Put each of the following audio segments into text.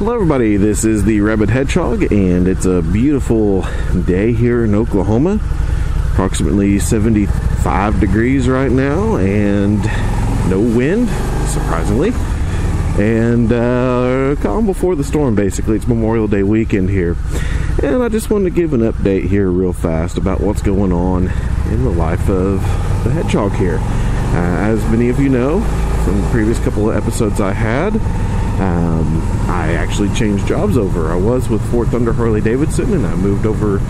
Hello everybody, this is the Rabid Hedgehog, and it's a beautiful day here in Oklahoma. Approximately 75 degrees right now, and no wind, surprisingly. And calm before the storm, basically. It's Memorial Day weekend here. And I just wanted to give an update here real fast about what's going on in the life of the Hedgehog here. As many of you know, from the previous couple of episodes I had, I actually changed jobs over. I was with Fort Thunder Harley-Davidson, and I moved over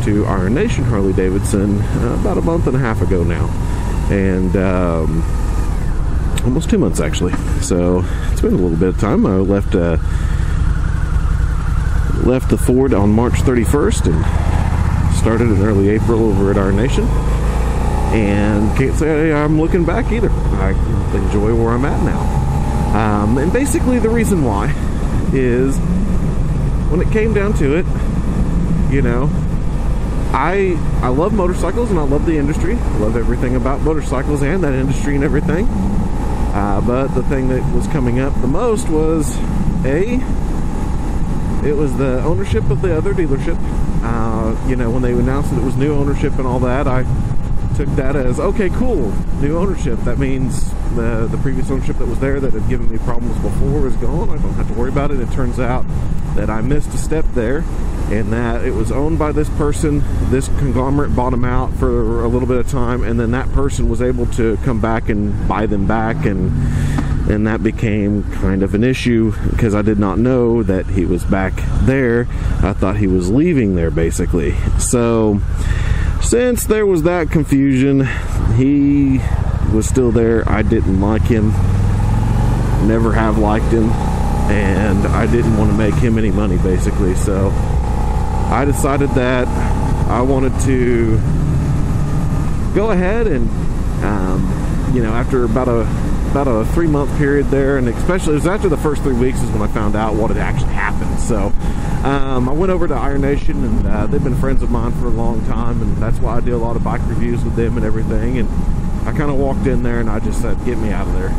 to Iron Nation Harley-Davidson about a month and a half ago now. And almost 2 months, actually. So it's been a little bit of time. I left the Ford on March 31st and started in early April over at Iron Nation. And can't say I'm looking back either. I enjoy where I'm at now. And basically the reason why is when it came down to it, you know, I love motorcycles and I love the industry. I love everything about motorcycles and that industry and everything. But the thing that was coming up the most was, it was the ownership of the other dealership. You know, when they announced that it was new ownership and all that, I took that as, okay, cool, new ownership. That means the previous ownership that was there that had given me problems before is gone. I don't have to worry about it. It turns out that I missed a step there, and that it was owned by this person. This conglomerate bought them out for a little bit of time, and then that person was able to come back and buy them back, and that became kind of an issue because I did not know that he was back there. I thought he was leaving there, basically. So since there was that confusion, he was still there. I didn't like him, never have liked him, and I didn't want to make him any money, basically. So I decided that I wanted to go ahead and, you know, after about a 3-month period there, and especially it was after the first 3 weeks is when I found out what had actually happened. So I went over to Iron Nation, and they've been friends of mine for a long time, and that's why I do a lot of bike reviews with them and everything. And I kind of walked in there and I just said, get me out of there.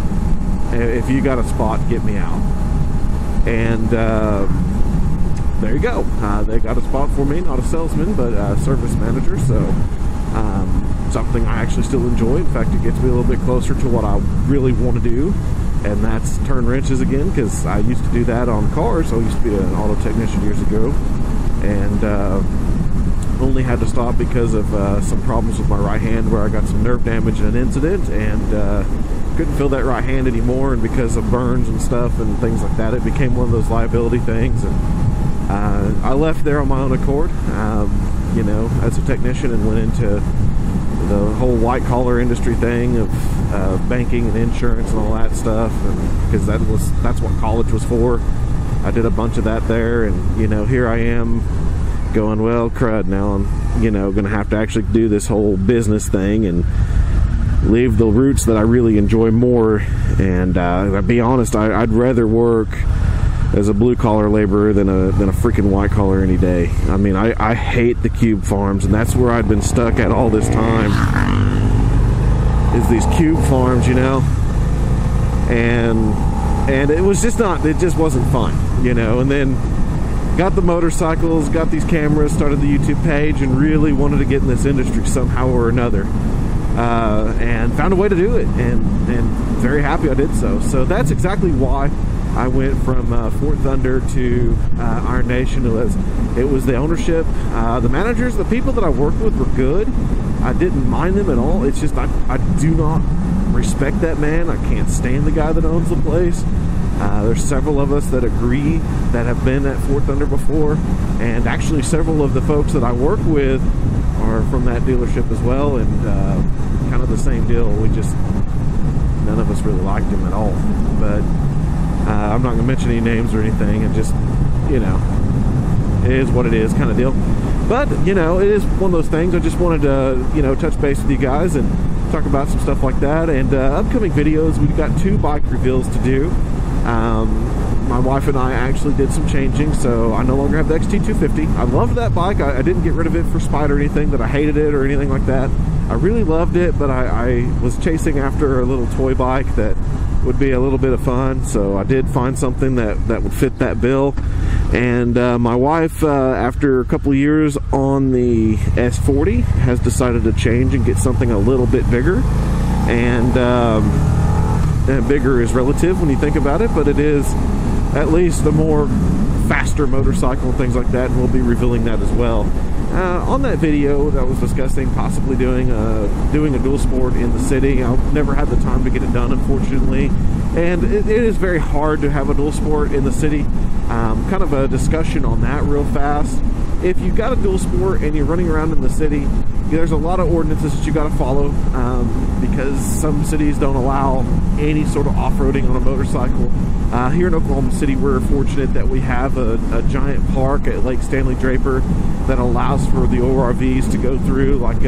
If you got a spot, get me out. And there you go. They got a spot for me, not a salesman, but a service manager. So something I actually still enjoy. In fact, it gets me a little bit closer to what I really want to do, and that's turn wrenches again, because I used to do that on cars. I used to be an auto technician years ago, and only had to stop because of some problems with my right hand where I got some nerve damage in an incident, and couldn't feel that right hand anymore, and because of burns and stuff and things like that, it became one of those liability things. And I left there on my own accord, you know, as a technician, and went into the whole white-collar industry thing of banking and insurance and all that stuff, and because that's what college was for. I did a bunch of that there, and you know, here I am going, well, crud, now I'm, you know, gonna have to actually do this whole business thing and leave the roots that I really enjoy more. And to be honest, I'd rather work as a blue-collar laborer than a freaking white-collar any day. I mean, I hate the cube farms, and that's where I'd been stuck at all this time, is these cube farms, you know. And it was just not, it just wasn't fun, you know. And then got the motorcycles, got these cameras, started the YouTube page, and really wanted to get in this industry somehow or another. And found a way to do it, and very happy I did so. So that's exactly why I went from Fort Thunder to Iron Nation. It was the ownership, the managers, the people that I worked with were good. I didn't mind them at all. It's just I do not respect that man. I can't stand the guy that owns the place. There's several of us that agree that have been at Fort Thunder before, and actually several of the folks that I work with are from that dealership as well, and kind of the same deal. None of us really liked him at all. But I'm not going to mention any names or anything, and just, you know, it is what it is kind of deal. But, you know, it is one of those things. I just wanted to, you know, touch base with you guys and talk about some stuff like that. And upcoming videos, we've got 2 bike reveals to do. My wife and I actually did some changing, so I no longer have the XT250. I loved that bike. I didn't get rid of it for spite or anything, that I hated it or anything like that. I really loved it, but I was chasing after a little toy bike that would be a little bit of fun. So I did find something that would fit that bill. And my wife, after a couple of years on the S40, has decided to change and get something a little bit bigger. And bigger is relative when you think about it, but it is at least a more faster motorcycle and things like that, and we'll be revealing that as well. On that video that I was discussing possibly doing a dual sport in the city, I've never had the time to get it done, unfortunately, and it is very hard to have a dual sport in the city. Kind of a discussion on that real fast. If you've got a dual sport and you're running around in the city, there's a lot of ordinances that you got to follow, because some cities don't allow any sort of off-roading on a motorcycle. Here in Oklahoma City, we're fortunate that we have a giant park at Lake Stanley Draper that allows for the ORVs to go through, like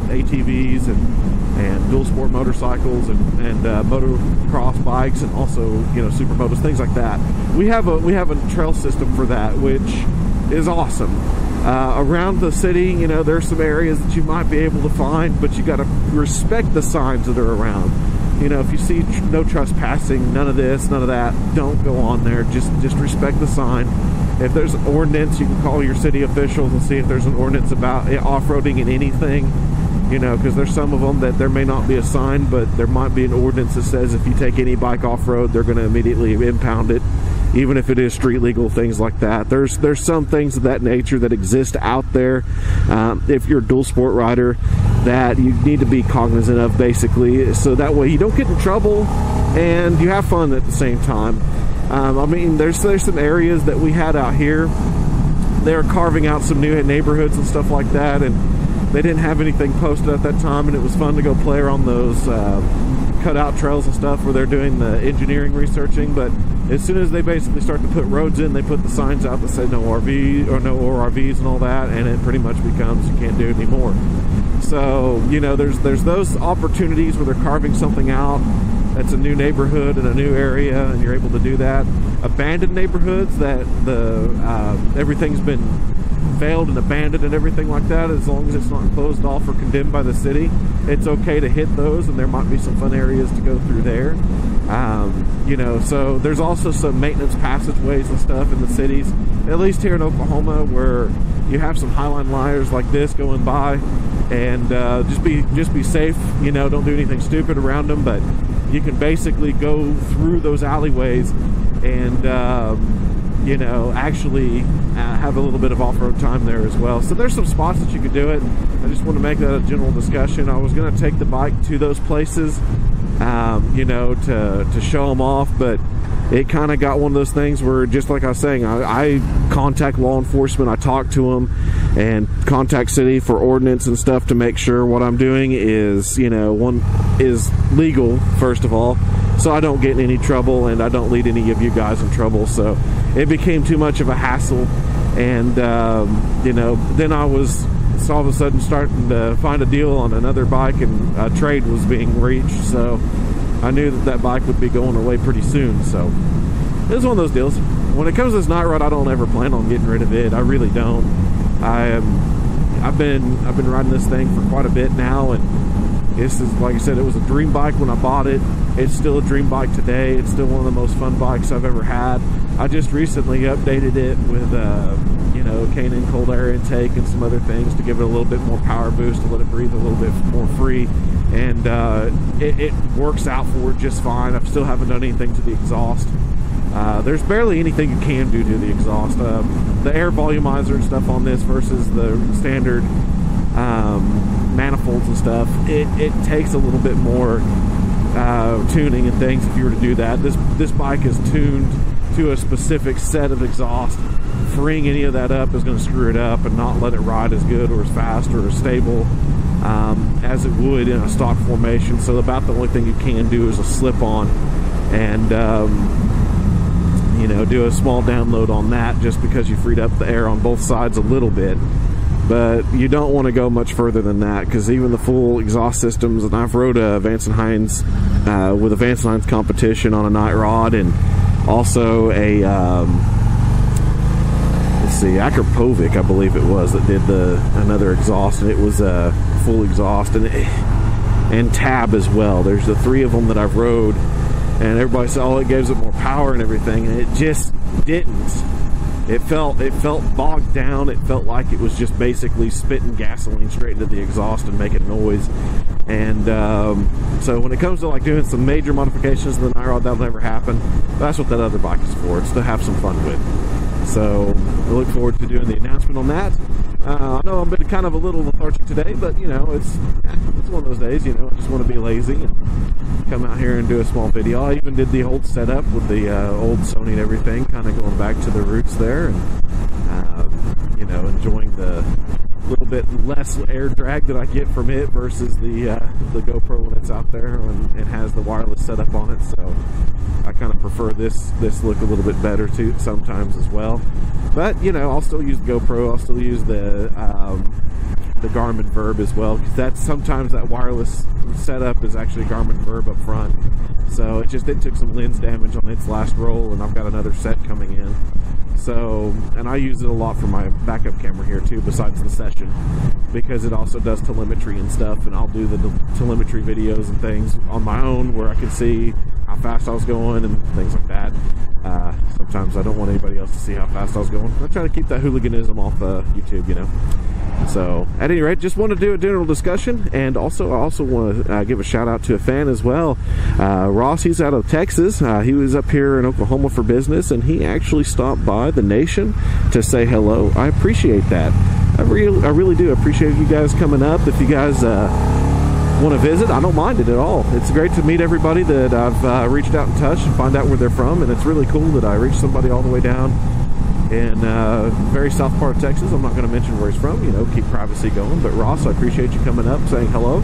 ATVs and dual sport motorcycles and motocross bikes, and also, you know, supermotos, things like that. We have a trail system for that, which is awesome. Around the city, you know, there's some areas that you might be able to find, but you got to respect the signs that are around. You know, if you see no trespassing, none of this, none of that, don't go on there. Just respect the sign. If there's an ordinance, you can call your city officials and see if there's an ordinance about off-roading in anything. You know, because there's some of them that there may not be a sign, but there might be an ordinance that says if you take any bike off-road, they're going to immediately impound it, even if it is street legal, things like that. There's some things of that nature that exist out there, if you're a dual sport rider, that you need to be cognizant of, basically, so that way you don't get in trouble and you have fun at the same time. I mean, there's some areas that we had out here. They're carving out some new neighborhoods and stuff like that, and they didn't have anything posted at that time, and it was fun to go play around those cutout trails and stuff where they're doing the engineering researching. But as soon as they basically start to put roads in, they put the signs out that say no RV or no ORVs and all that, and it pretty much becomes you can't do it anymore. So, you know, there's those opportunities where they're carving something out that's a new neighborhood in a new area, and you're able to do that. Abandoned neighborhoods that everything's been failed and abandoned and everything like that, as long as it's not closed off or condemned by the city, it's okay to hit those, and there might be some fun areas to go through there. You know, so there's also some maintenance passageways and stuff in the cities, at least here in Oklahoma, where you have some highline liars like this going by, and just be safe. You know, don't do anything stupid around them, but you can basically go through those alleyways and you know, actually have a little bit of off-road time there as well. So there's some spots that you could do it. I just want to make that a general discussion. I was going to take the bike to those places, you know, to show them off, but it kind of got one of those things where, just like I was saying, I contact law enforcement, I talk to them, and contact city for ordinance and stuff to make sure what I'm doing is, you know, one is legal, first of all, so I don't get in any trouble and I don't lead any of you guys in trouble. So it became too much of a hassle, and you know, then I was all of a sudden starting to find a deal on another bike, and a trade was being reached, so I knew that bike would be going away pretty soon. So it was one of those deals. When it comes to this night rod, I don't ever plan on getting rid of it. I really don't. I've been riding this thing for quite a bit now, and this is, like I said, it was a dream bike when I bought it. It's still a dream bike today. It's still one of the most fun bikes I've ever had. I just recently updated it with you know, K&N cold air intake and some other things to give it a little bit more power boost, to let it breathe a little bit more free, and it works out for it just fine. I still haven't done anything to the exhaust. There's barely anything you can do to the exhaust. The air volumizer and stuff on this versus the standard manifolds and stuff, it takes a little bit more tuning and things if you were to do that. This bike is tuned to a specific set of exhaust. Freeing any of that up is going to screw it up and not let it ride as good or as fast or as stable as it would in a stock formation. So about the only thing you can do is a slip-on, and you know, do a small download on that, just because you freed up the air on both sides a little bit. But you don't want to go much further than that, because even the full exhaust systems, and I've rode a Vance & Hines with a Vance & Hines competition on a night rod, and also a let's see, Akrapovic, I believe it was, that did another exhaust, and it was a full exhaust, and Tab as well. There's the three of them that I've rode, and everybody said, oh, it gives it more power and everything, and it just didn't. It felt bogged down. It felt like it was just basically spitting gasoline straight into the exhaust and making noise. And so when it comes to like doing some major modifications to the Nyrod, that'll never happen. That's what that other bike is for. It's to have some fun with. So I look forward to doing the announcement on that. I know I've been kind of a little lethargic today, but you know, it's one of those days, you know, I just want to be lazy and come out here and do a small video. I even did the old setup with the old Sony and everything, kind of going back to the roots there, and you know, enjoying the little bit less air drag that I get from it versus the GoPro when it's out there and has the wireless setup on it. So I kind of prefer this look a little bit better too sometimes as well. But you know, I'll still use the GoPro. I'll still use the Garmin Verb as well, because that's sometimes that wireless setup is actually Garmin Verb up front. So it took some lens damage on its last roll, and I've got another set coming in. So, and I use it a lot for my backup camera here too, besides the session, because it also does telemetry and stuff, and I'll do the telemetry videos and things on my own where I can see how fast I was going and things like that. Sometimes I don't want anybody else to see how fast I was going. I try to keep that hooliganism off YouTube, you know. So, at any rate, just want to do a general discussion, and I also want to give a shout out to a fan as well. Ross, he's out of Texas. He was up here in Oklahoma for business, and he actually stopped by the nation to say hello. I appreciate that. I really do appreciate you guys coming up. If you guys want to visit, I don't mind it at all. It's great to meet everybody that I've reached out and touched and find out where they're from, and it's really cool that I reached somebody all the way down in very south part of Texas. I'm not going to mention where he's from, you know, keep privacy going. But Ross, I appreciate you coming up, saying hello,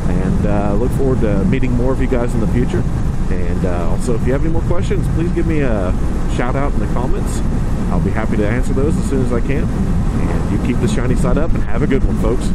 and look forward to meeting more of you guys in the future. And also, if you have any more questions, please give me a shout out in the comments. I'll be happy to answer those as soon as I can. And you keep the shiny side up, and have a good one, folks.